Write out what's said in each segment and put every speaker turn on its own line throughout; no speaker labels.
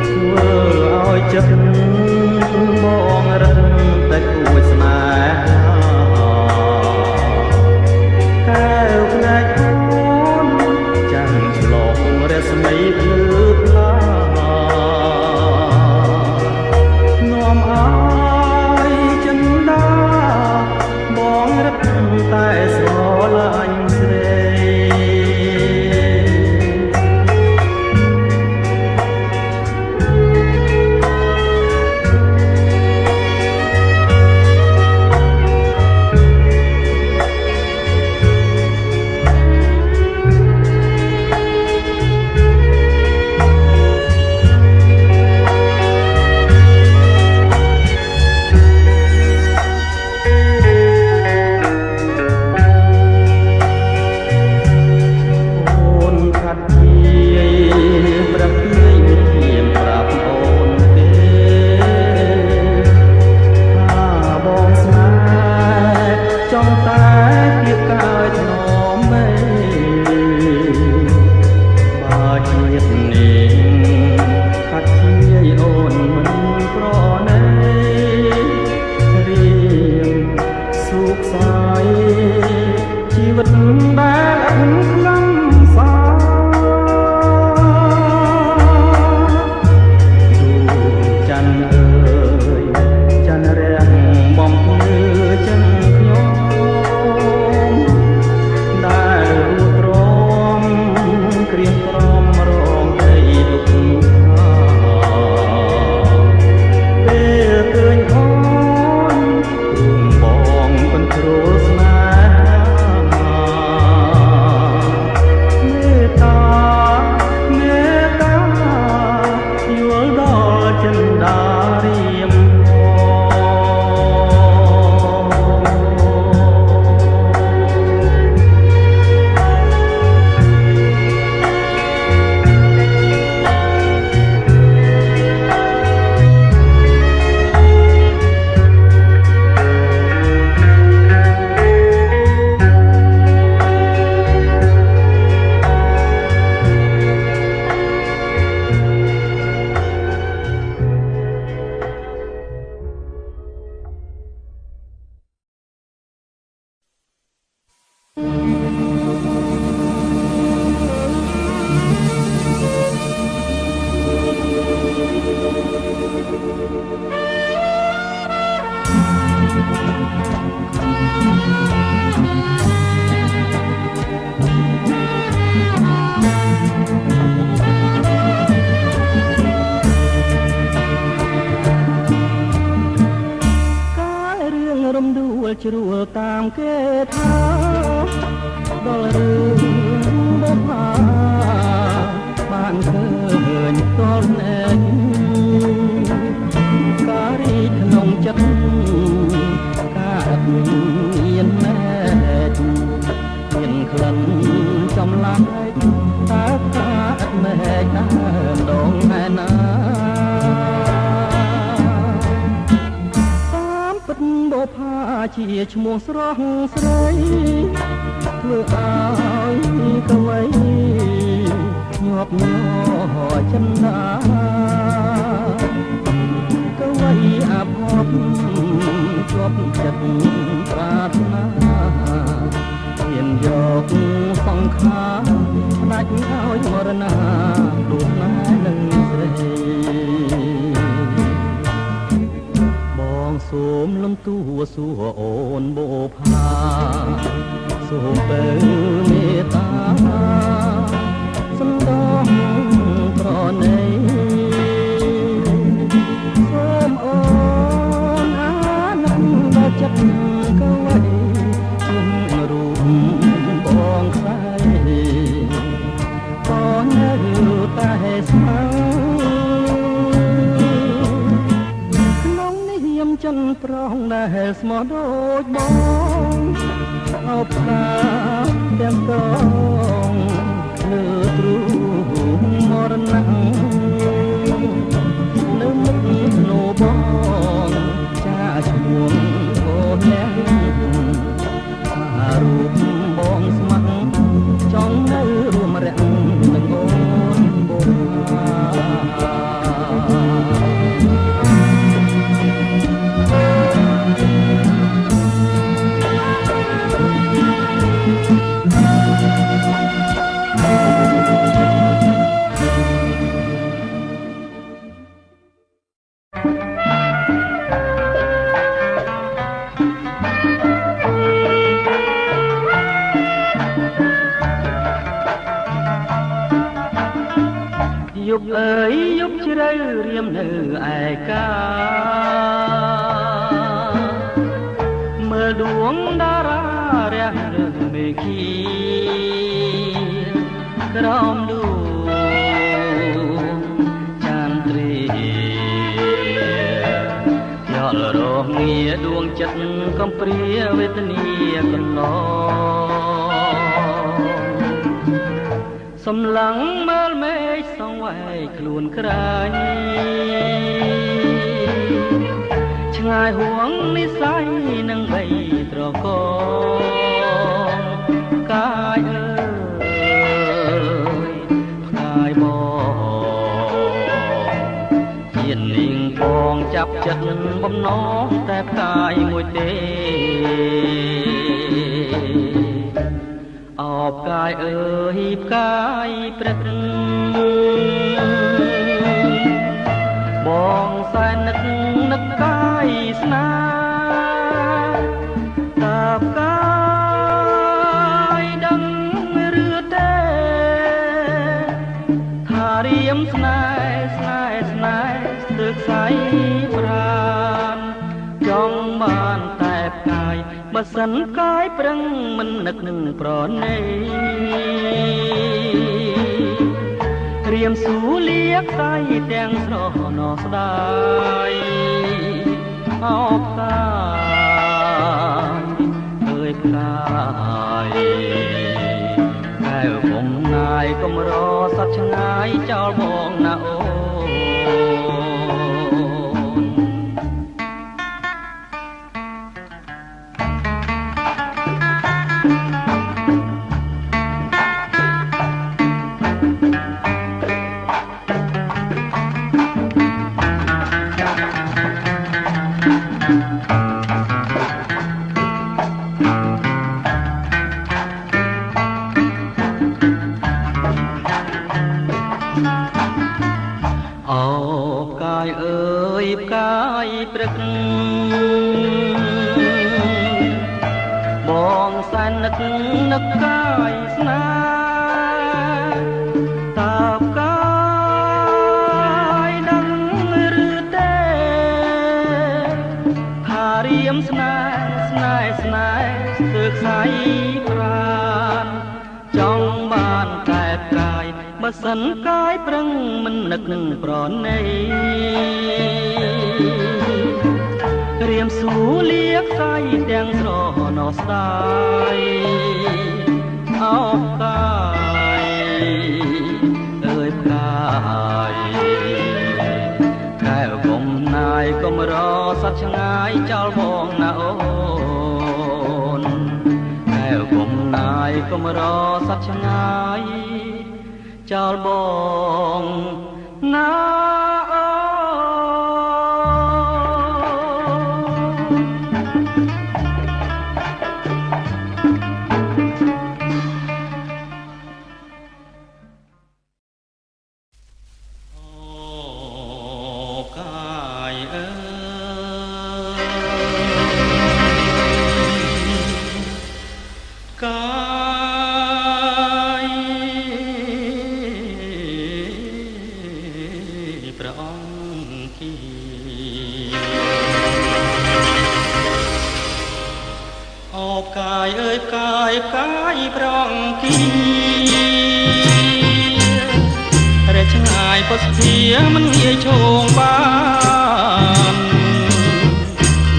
ធ្វើឲ្យចិត្តបងរឹងតែគួចស្នេហាកែវភ្នែកអូនចាំងឆ្លងរស្មីភ្លឺផ្លានាំឲ្យចិនដាបងរឹកតែស្រឡាញ់ស្រីជីវិតដែលអត់ខ្លឹមសាទូច័ន្ទអើយច័ន្ទរាំងបំភ្លឺចឹងខ្ញុំដែលរួតរំក្រៀមក្រំរងដីទុកពេលឃើញអូនរួមបងបន្ទ្រោលស្នេជ្រួលតាមគេថាដល់រឿងបុប្ផាបានឃើញតលណែកការីក្នុងចិត្តកើតមានណែកមានក្លិនចំឡាយតើកាត់មែកណាដងឯណាបុប្ផាជាឈ្មោះស្រស់ស្រីធ្វើឲ្យកវីញាប់ញ័រចិនដាកវីអភ័ព្វជាប់ចិត្តប្រាថ្នាហ៊ានយកសង្ខារផ្ដាច់ឲ្យមរណាដូច្នេះនឹងស្រីសូមលំទួសួរអូនបុប្ផាសូមទៅមេត្តាសំដងក្រណីសូមអូនអាណិតដល់ចិត្តកវីជារូបបងខ្សែក៏នៅតែស្មៅចិនប្រងដែលស្មោះដូចបងអបតាទាំងតងលើទ្រូងមរណៈនៅមុខស្នូបងចាឈ្មោះអូនអ្នករូបបងស្ម័គ្រចង់នៅរួមរៈនឹងអូនបុប្ផា យប់អើយយប់ជ្រៅរៀមនៅឯកាមើលដួងតារារះលើមេឃីក្រោមដួងចន្ទ្រាយល់រស់ងារដួងចិត្តកំព្រាវេទនាកន្លងសម្លឹងមើលមេឃសងវែកខ្លួនក្រាញឆ្ងាយហួងនិស័យនឹងបីត្រកងកាយអើយផ្កាយបងជានាងផងចាប់ចិត្តបំណងតែផ្កាយមួយទេអបកាយអើយផ្កាយព្រឹកបងសែននឹកកាយស្នាតាបកាយដឹងឬទេថារៀមស្នេហ៍ស្ទើរខ្សែប្រានចង់បានតែផ្កាយបើសិនកាយប្រឹងមិននឹកនឹងប្រណីរៀមស៊ូលៀកស្័យទាំងស្រណោស្ដាយអោបកាយអើយផ្កាយកែវបងណាយកំរសត្វឆ្ងាយចោលបងណាអូព្រឹកបងសែននឹកកាយស្នាតាបកាយដឹងឬទេថារៀមស្នេហ៍ស្ទើរខ្សែប្រានចង់បានតែកាយបើសិនកាយប្រឹងមិននឹកនឹងប្រណីរៀមស៊ូលៀកស្័យទាំងស្រណោស្ដាយអោបកាយអើយផ្កាយកែវកំណាយកំរសត្វឆ្ងាយចោលបងណាអូនកែវកំណាយកំរសត្វឆ្ងាយចោលបងណាប្រងគីរឆ្ងាយពុស្ធាមិនងាយឈោងបាន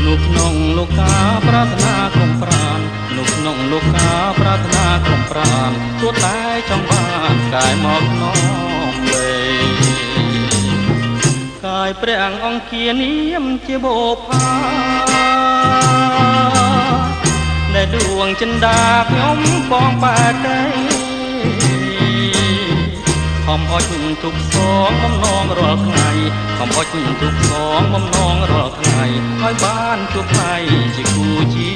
នោះក្នុងលោកកាប្រាថ្នាក្រុមប្រាននោះក្នុងលោកកាប្រាថ្នាក្រុមប្រានទោះតែចង់បានកាយមកនំលេកាយព្រះអង្គានាមជាបោផាដែលដួងចិន្តាខ្ញុំបងបែកដីខំអុចទុកសងបំណងរាល់ថ្ងៃខំអុចទុកសងបំណងរាល់ថ្ងៃឲ្យបានជួបថ្ងៃជាគូជី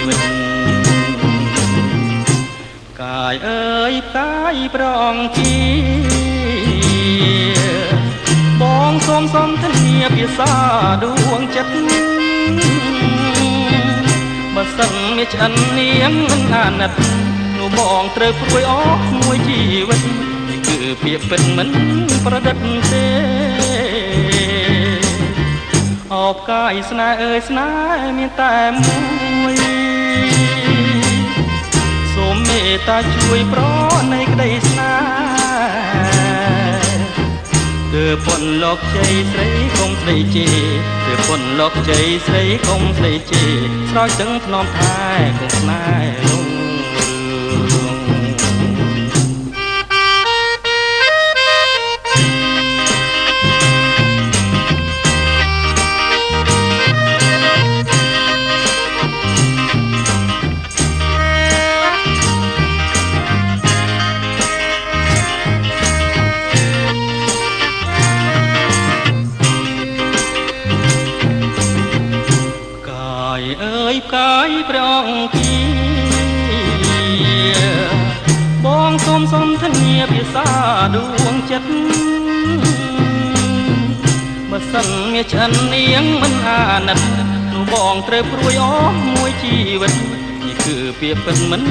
វិតកាយអើយកាយប្រងជីបងសូមធានាភាសាដួងចិត្តបើសិនមានឆ្អិននាងនឹងអាណិតនោះបងត្រូវព្រួយអស់មួយជីវិតនេះគឺ ពាក្យពិតមិនប្រឌិតទេអបកាយស្នេហ៍អើយស្នេហ៍មានតែមួយសូមមេត្តាជួយប្រណីក្តីស្នេហ៍ទើបពន់លោកជ័យស្រីកុំស្ដីជេរទើបពន់លោកជ័យស្រីកុំស្ដីជេរស្រោចទាំងថ្នមថែកុំស្នេហ៍លងកាយព្រះអង្គបងសូមសុំធានាភាសាដួងចិត្តបើសិនមានឆ្អិននាងមិនអាណិតនោះបងត្រូវព្រួយអស់មួយជីវិតនេះគឺពាក្យពិតមិន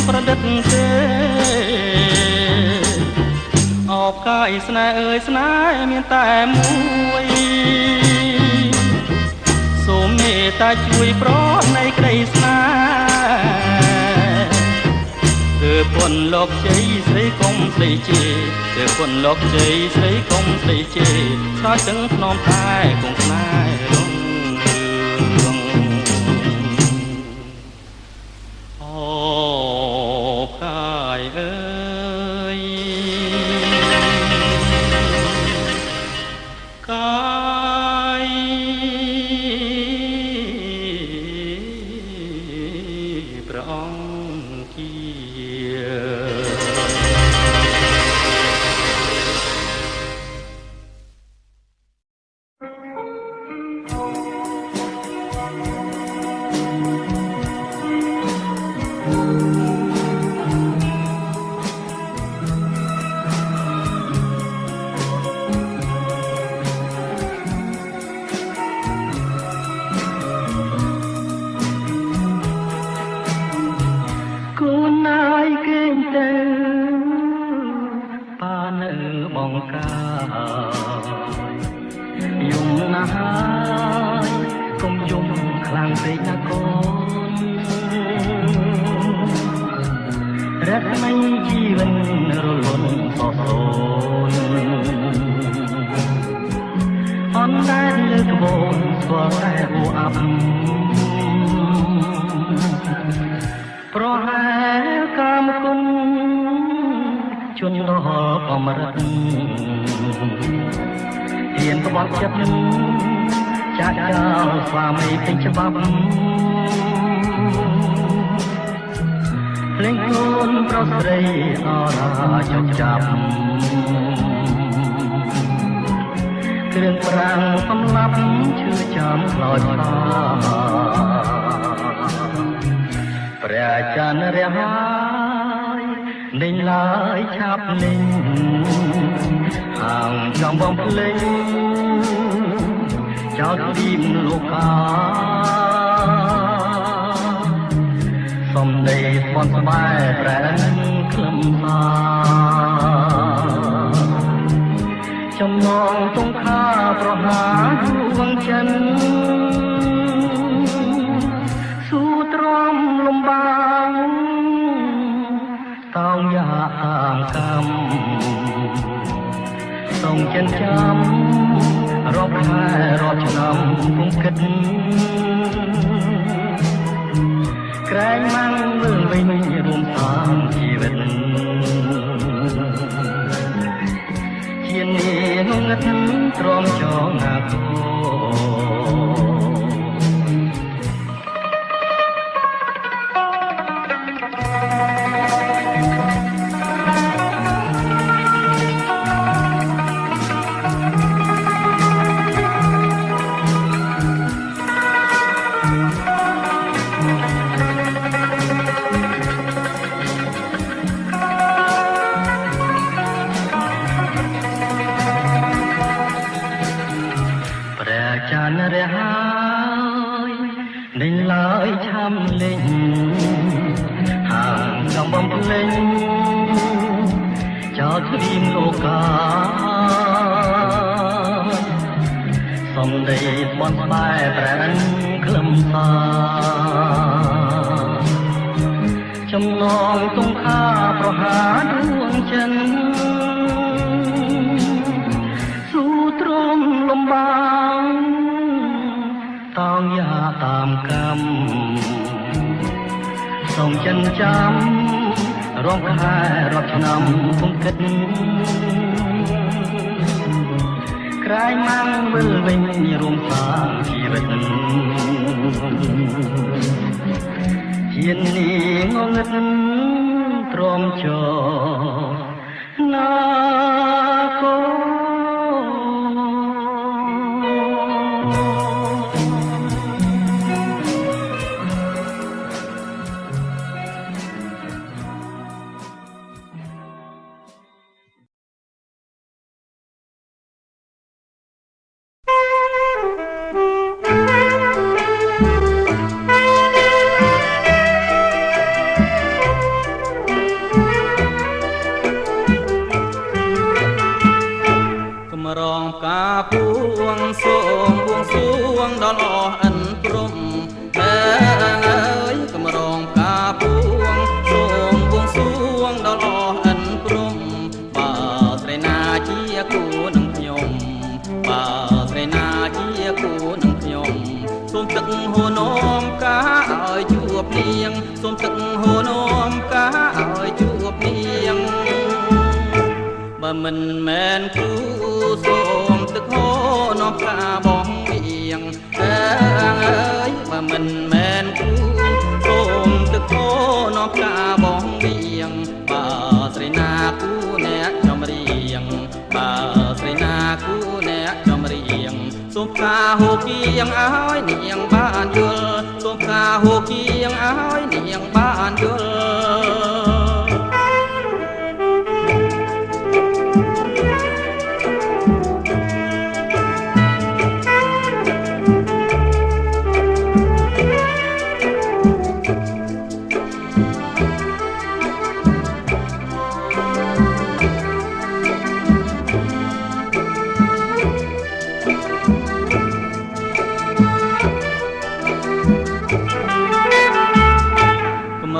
ប្រឌិតទេអបកាយស្នេហ៍អើយស្នេហ៍មានតែមួយសូមមេត្តាជួយប្រណីក្តីស្នេហ៍ទើបពន់លោកជ័យស្រីកុំស្ដីជេរទើបពន់លោកជ័យស្រីកុំស្ដីជេរស្រោចទាំងថ្នមថែកុំស្នេហ៍លងអូកាយអើយកាយព្រះអង្គគាប្រហែលកាមគុណជន់ដល់កំរិតហ៊ានក្បត់ចិត្តចាក់ចោលស្វាមីពេញច្បាប់ភ្លេងកូនប្រុសស្រីអរាចុកចាប់គ្រឿងប្រាំងសំឡាប់ឈឺចាំខ្លោចផ្លាព្រះច័ន្ទរះហើយលេងឡើយឆាប់លេងហាងចំបំភ្លេងចោលទីមលោកកាសំដីស្ពន់ស្បែកប្រែក្លឹមសាចំណងទងខាប្រហាដួងចិនស៊ូទ្រាំលំបាងតោងយ៉ាអាងកម្មសូមចិនចាំរាប់ខែរាប់ឆ្នាំពុំគិតក្រែងម៉ាំងមើលវិញរួមសាងជីវិតជានាងងឹតទ្រាំចងណាគោ ទ្វីបលោកាសំដីបនបែប្រែនក្លឹមសាចំណងទងខាប្រហាដួងចិនស៊ូទ្រមលំបាងតោងយ៉ាតាមកម្មសូមចិនចាំរងខែរាប់ឆ្នាំគំគិតក្រែងម៉ាំងវិលវិញរួមសាងជីវិតជានេះងងឹតទ្រាំចណាកូរងការពួងសូមបួងសួងដល់អស់អិនព្រំអើយកម្រងការពួងសូមបួងសួងដល់អស់អិនព្រំបើស្រីណាជាគូនឹងខ្ញុំបើស្រីណាជាគូនឹងខ្ញុំសូមទឹកហូរនោមការឲ្យជួបនាងសូមទឹកហូរនោមការឲ្យជួបនាងបើមិនមែនគូសូមទឹកហូរនាំការបងវៀងអើយបើមិនមែនគូសូមទឹកហូរនាំការបងវៀងបើស្រីណាគូអ្នកចំរៀងបើស្រីណាគូអ្នកចំរៀងសូមការហូរគៀងឲ្យនាងបានយល់សូមការហូរគៀងឲ្យនាងបានយល់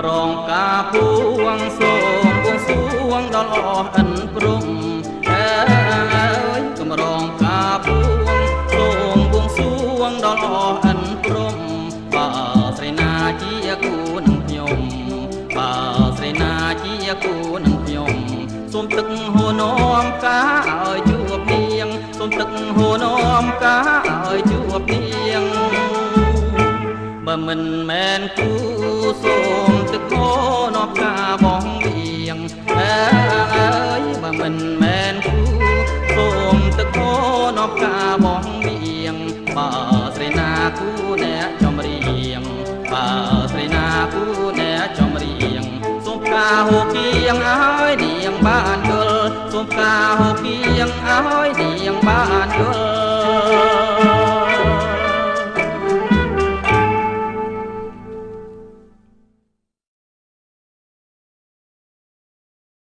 រងការពួងសូមបួងសួងដល់អស់អិនព្រំអើយកម្រងការពួងសូមបួងសួងដល់អស់អិនព្រំបើស្រីណាជាគូនឹងខ្ញុំបើស្រីណាជាគូនឹងខ្ញុំសូមទឹកហូរនោមការឲ្យជួបនាងសូមទឹកហូរនោមការឲ្យជួបនាងបើមិនមែនគូសូមទឹកហូរនាំការបងវៀងអើយបើមិនមែនគូសូមទឹកហូរនាំការបងវៀងបើស្រីណាគូអ្នកចំរៀងបើស្រីណាគូអ្នកចំរៀងសូមការហូរគៀងឲ្យនាងបានយល់សូមការហូរគៀងឲ្យ